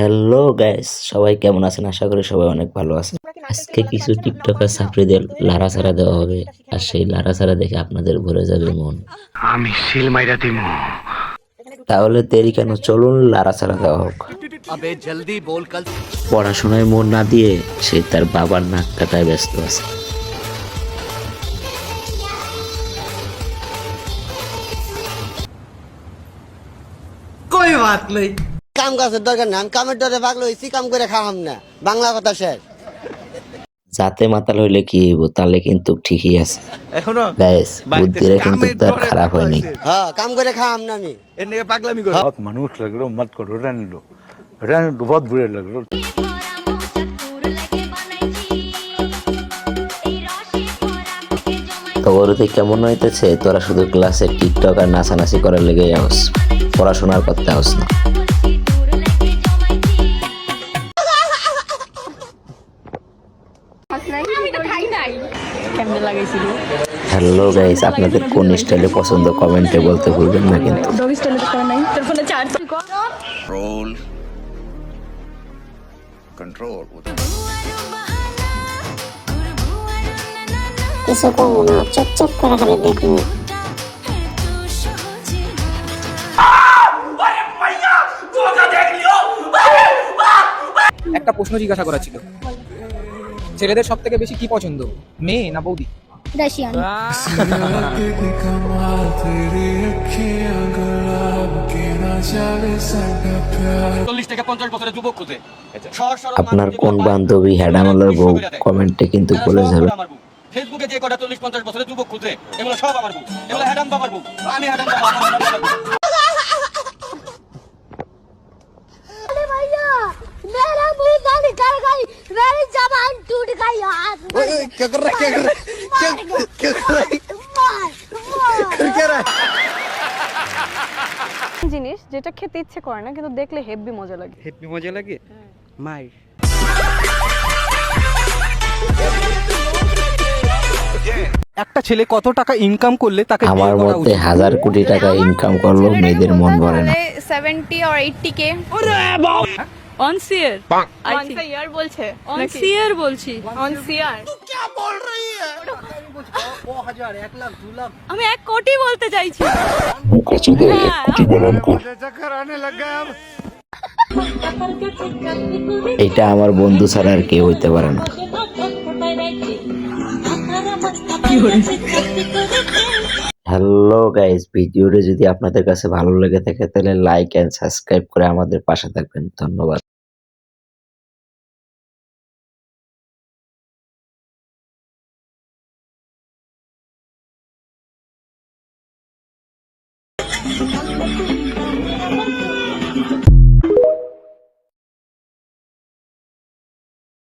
Hello guys, সবাই কেমন আছেন? আশা করি সবাই অনেক ভালো আছেন। আজকে কিছু টিকটকার ছাত্রীদের লাড়াছাড়া দেওয়া হবে, আর সেই লাড়াছাড়া দেখে আপনাদের ভরে যাবে মন। আমি সিল মাইরা দিমু। তাহলে দেরি কেন, চলুন লাড়াছাড়া দেওয়া হোক। अबे जल्दी बोल कल পড়াশোনায় মন না দিয়ে সে তার বাবার নাক কাটায় ব্যস্ত আছে। कोई बात नहीं। কাম কাজের দরকার নেই, আমি কামের ডরে পাগল হইছি, কাম করে খাওয়াম না, বাংলা কথা শেষ। যাতে মাতাল হইলে কি হইব, তাহলে কিন্তু ঠিকই আছে এখনো গাইস, বুদ্ধিরা কিন্তু তার খারাপ হয়নি। হ্যাঁ, কাম করে খাওয়াম না আমি। এর নিয়ে পাগলামি করে बहुत मनुष्य लग रहे हो, मत करो, रहने दो बहुत बुरे लग रहे हो। খবরতে কেমন হইতেছে, তোরা শুধু ক্লাসে টিকটক আর নাচানাচি করার লেগেই আস, পড়াশোনার করতে আস না। হ্যালো গাইস, আপনাদের কোন স্টাইলে পছন্দ কমেন্টে বলতে ভুলবেন না কিন্তু। কিছু কমো না, চুপচাপ করে খালি দেখুন। একটা প্রশ্ন জিজ্ঞাসা করা ছিল, ছেলেদের সব থেকে বেশি কি পছন্দ, মেয়ে না বৌদি? রাশিয়ান। আপনার কোন বান্ধবী হ্যাডামালার বউ কমেন্টে কিন্তু বলে যাবে। ফেসবুকে যে কটা 40-50 বছরের যুবক খুঁজে, এগুলো সব আমার বউ, এগুলো হ্যাডাম বাবার বউ, আমি হ্যাডাম বাবা। अरे भैया, मेरा मुंह ना निकल गई, मेरी जबान टूट गई यार। क्या कर रहा है, क्या कर रहा है, क्या रहा है? জিনিস যেটা খেতে ইচ্ছে করে না কিন্তু দেখলে হেব্বি মজা লাগে। হেপি মজা লাগে মাই। একটা ছেলে কত টাকা ইনকাম করলে তাকে বিয়ে আমার করা মতে উচিত? 1000 কোটি টাকা ইনকাম করলেও মেয়েদের মন ভরে না। 70 or 80k অন সিয়ার, আই থিংক ইয়ার বলছে, অন সিয়ার বলছি, অন সিয়ার। তুই কি বল रही है? 2000 1 লাখ 2 লাখ আমি 1 কোটি বলতে চাইছি। এটা আমার বন্ধু ছাড়া আর কেউ হইতে পারে না। হ্যালো গাইস, ভিডিওটা যদি আপনাদের কাছে ভালো লেগে থাকে তাহলে লাইক এন্ড সাবস্ক্রাইব করে আমাদের পাশে থাকবেন। ধন্যবাদ।